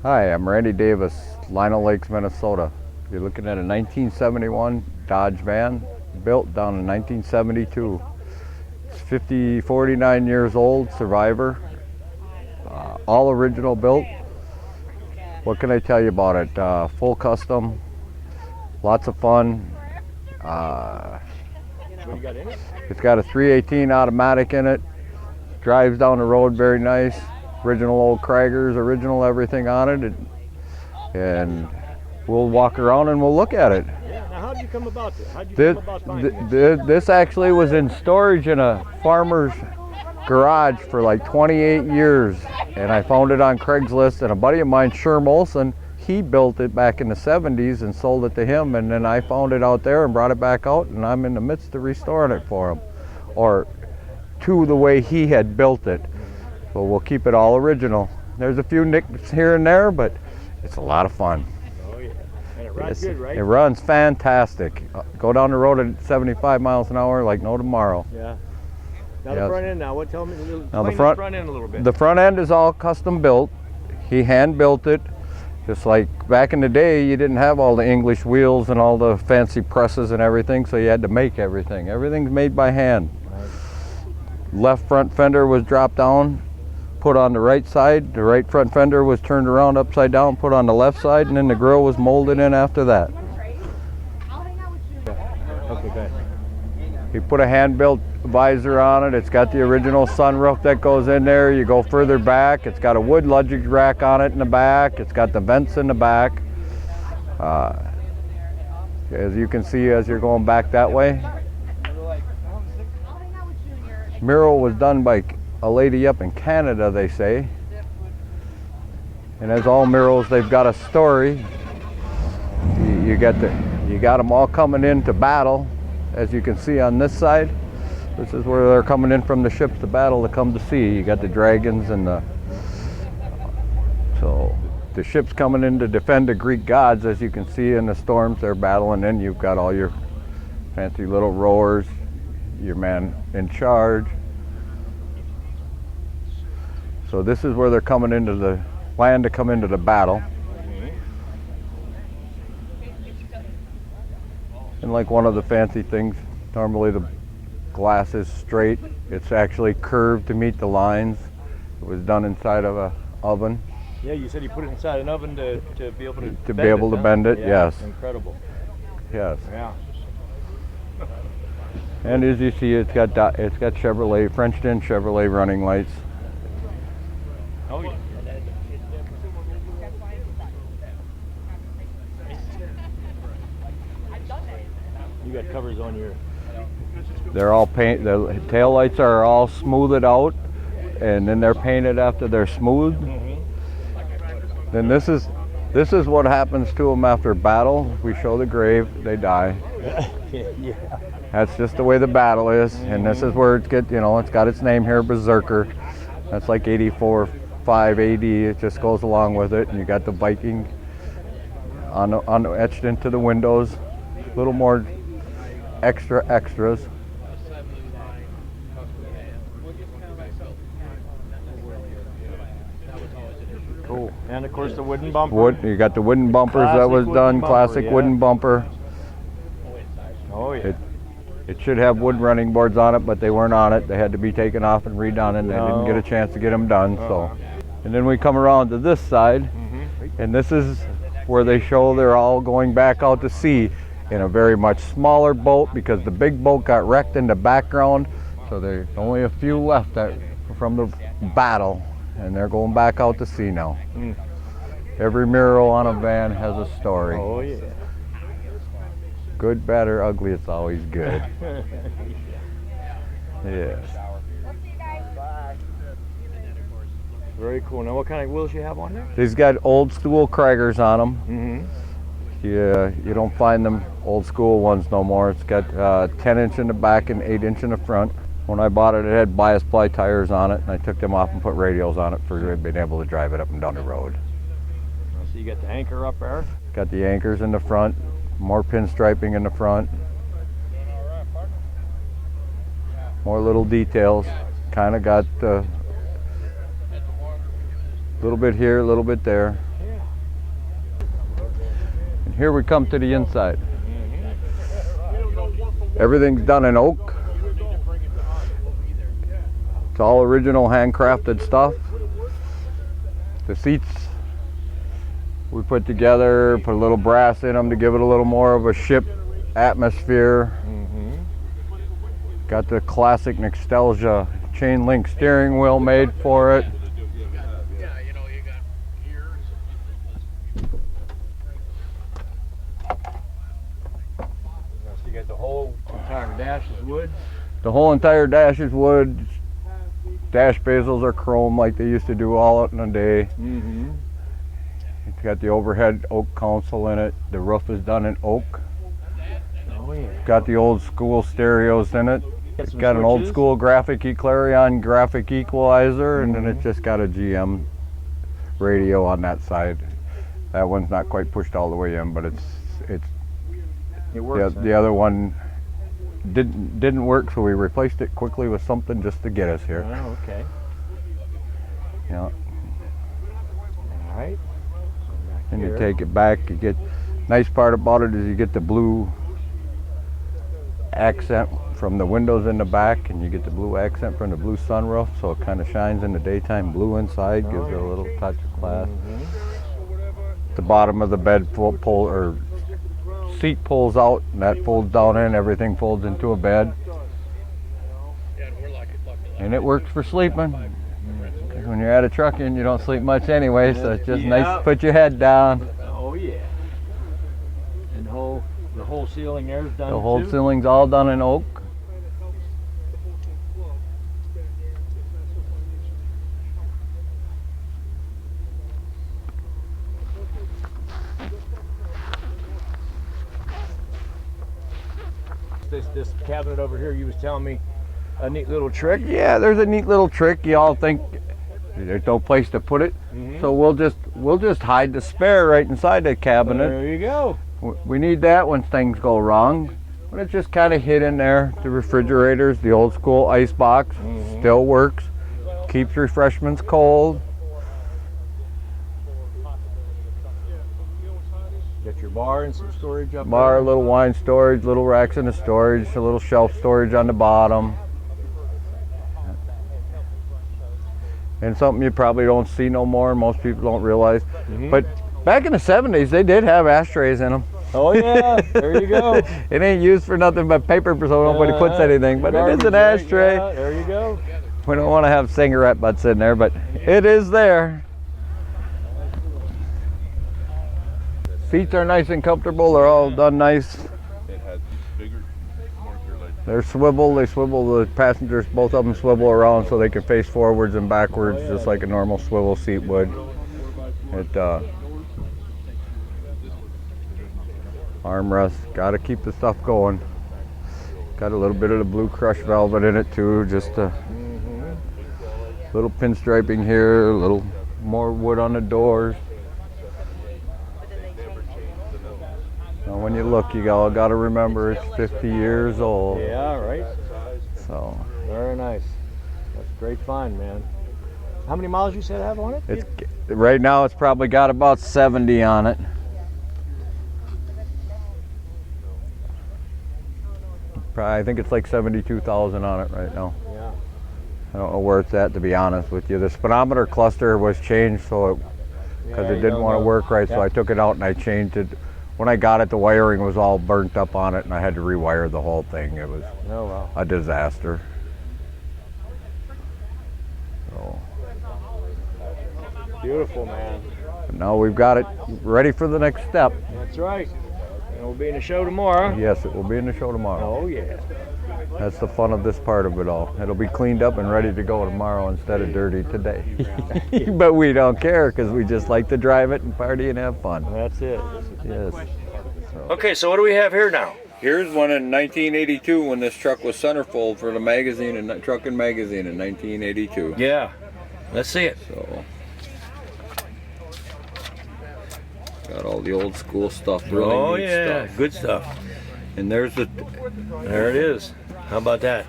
Hi, I'm Randy Davis, Lino Lakes, Minnesota. You're looking at a 1971 Dodge van built down in 1972. It's 49 years old, survivor, all original built. What can I tell you about it? Full custom, lots of fun. What do you got in it? It's got a 318 automatic in it, drives down the road very nice. Original old Kragers, original everything on it, and we'll walk around and we'll look at it. Yeah. Now, how did you come about this? How did you come about finding this? This actually was in storage in a farmer's garage for like 28 years, and I found it on Craigslist. And a buddy of mine, Sherm Olson, he built it back in the 70s and sold it to him. And then I found it out there and brought it back out, and I'm in the midst of restoring it for him, or to the way he had built it. So we'll keep it all original. There's a few nicks here and there, but it's a lot of fun. Oh yeah, and it runs good, right? It runs fantastic. Go down the road at 75 miles an hour like no tomorrow. Yeah. Now the front end. Now, tell me the front end a little bit. The front end is all custom built. He hand built it. Just like back in the day, you didn't have all the English wheels and all the fancy presses and everything, so you had to make everything. Everything's made by hand. Right. Left front fender was dropped down, put on the right side. The right front fender was turned around upside down, put on the left side, and then the grill was molded in after that. Okay, good. He put a hand-built visor on it. It's got the original sunroof that goes in there. You go further back, it's got a wood luggage rack on it in the back. It's got the vents in the back. As you can see as you're going back that way. Mural was done by a lady up in Canada, they say. And as all murals, they've got a story. You got them all coming into battle, as you can see on this side. This is where they're coming in from the ships to battle to come to sea. You got the dragons and so the ships coming in to defend the Greek gods. As you can see in the storms, they're battling. And you've got all your fancy little rowers, your man in charge. So this is where they're coming into the land to come into the battle. And like one of the fancy things, normally the glass is straight. It's actually curved to meet the lines. It was done inside of an oven. Yeah, you said you put it inside an oven to be able to bend it. Yeah, yes. Incredible. Yes. Yeah. And as you see, it's got Chevrolet, French-in Chevrolet running lights. Oh yeah. You got covers on your. They're all paint. The tail lights are all smoothed out, and then they're painted after they're smooth. Mm-hmm. Then this is what happens to them after battle. We show the grave, they die. Yeah. That's just the way the battle is, and this is where it's it's got its name here, Berserker. That's like 84, 5 AD. It just goes along with it, and you got the Viking on etched into the windows. A little more extras. Cool. And of course the wooden bumper. You got the wooden bumpers Classic that was done. Classic yeah. Wooden bumper. Oh yeah. It should have wood running boards on it, but they weren't on it. They had to be taken off and redone, and they didn't get a chance to get them done. So, and then we come around to this side, and this is where they show they're all going back out to sea in a very much smaller boat, because the big boat got wrecked in the background. So there's only a few left from the battle, and they're going back out to sea now. Every mural on a van has a story. Oh yeah. Good, bad, or ugly, it's always good. Yes. Very cool. Now, what kind of wheels you have on there? These got old school Kragers on them. Mm-hmm. Yeah, you don't find them old school ones no more. It's got 10-inch in the back and 8-inch in the front. When I bought it, it had bias ply tires on it, and I took them off and put radials on it for being able to drive it up and down the road. So you got the anchor up there? Got the anchors in the front, more pinstriping in the front. More little details. Kind of got a little bit here, a little bit there. Yeah. And here we come to the inside. Everything's done in oak. It's all original handcrafted stuff. The seats we put together, put a little brass in them to give it a little more of a ship atmosphere. Got the classic nostalgia chain link steering wheel made for it. So you got the whole entire dash is wood? The whole entire dash is wood. Dash bezels are chrome like they used to do all out in a day. It's got the overhead oak console in it. The roof is done in oak. Oh yeah. Got the old school stereos in it. It's got an old school graphic Clarion graphic equalizer, and then it's just got a GM radio on that side. That one's not quite pushed all the way in, but it works. The other one didn't work, so we replaced it quickly with something just to get us here. Oh, okay. Yeah. All right. And you take it back. You get nice part about it is you get the blue accent from the windows in the back, and you get the blue accent from the blue sunroof, so it kind of shines in the daytime. Blue inside gives it a little touch of class. The bottom of the bed seat pulls out, and that folds down in. Everything folds into a bed, and it works for sleeping. When you're at a Truckin, you don't sleep much anyway, so it's just nice to put your head down. Oh yeah. And the whole ceiling there is done. The whole ceiling's all done in oak. This cabinet over here, you was telling me a neat little trick. Yeah, there's a neat little trick. You all think there's no place to put it, so we'll just hide the spare right inside the cabinet. There you go. We need that when things go wrong, but it's just kind of hid in there. The refrigerators, the old school ice box, still works. Keeps refreshments cold. Got your bar and some storage up Bar, there. a little wine storage, little racks in the storage, a little shelf storage on the bottom. And something you probably don't see no more, most people don't realize. But back in the 70s, they did have ashtrays in them. Oh yeah, there you go. It ain't used for nothing but paper, so nobody puts anything, but it is an ashtray. Yeah, there you go. We don't want to have cigarette butts in there, but it is there. Seats are nice and comfortable. They're all done nice. They're swivel. They swivel. The passengers, both of them swivel around so they can face forwards and backwards, just like a normal swivel seat would. Armrest. Got to keep the stuff going. Got a little bit of the blue crushed velvet in it too. Just a little pinstriping here. A little more wood on the doors. Now when you look, you all got to remember it's 50 years old. Yeah, right. So very nice. That's great fun, man. How many miles you said have on it? it's right now it's probably got about 70 on it. I think it's like 72,000 on it right now. Yeah. I don't know where it's at, to be honest with you. The speedometer cluster was changed so because it didn't want to work right, so I took it out and I changed it. When I got it, the wiring was all burnt up on it, and I had to rewire the whole thing. It was a disaster. So, beautiful, man. but now we've got it ready for the next step. That's right. And we'll be in the show tomorrow. Yes, it will be in the show tomorrow. Oh yeah. That's the fun of this part of it all. It'll be cleaned up and ready to go tomorrow instead of dirty today. But we don't care because we just like to drive it and party and have fun. That's it. Yes. Okay, so what do we have here now? Here's one in 1982 when this truck was centerfold for the magazine and Truckin magazine in 1982. Yeah. Let's see it. So got all the old school stuff. Really neat stuff. Good stuff. And there's the. There it is. How about that?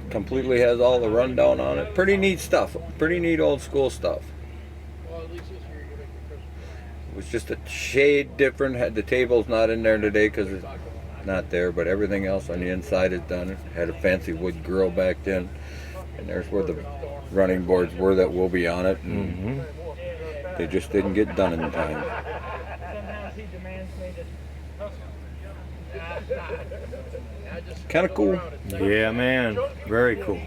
Completely has all the rundown on it. Pretty neat stuff. Pretty neat old school stuff. was just a shade different. Had the table's not in there today because it's not there, but everything else on the inside is done. Had a fancy wood grill back then, and there's where the running boards were that will be on it. And they just didn't get done in time. Kind of cool. Yeah, man. Very cool.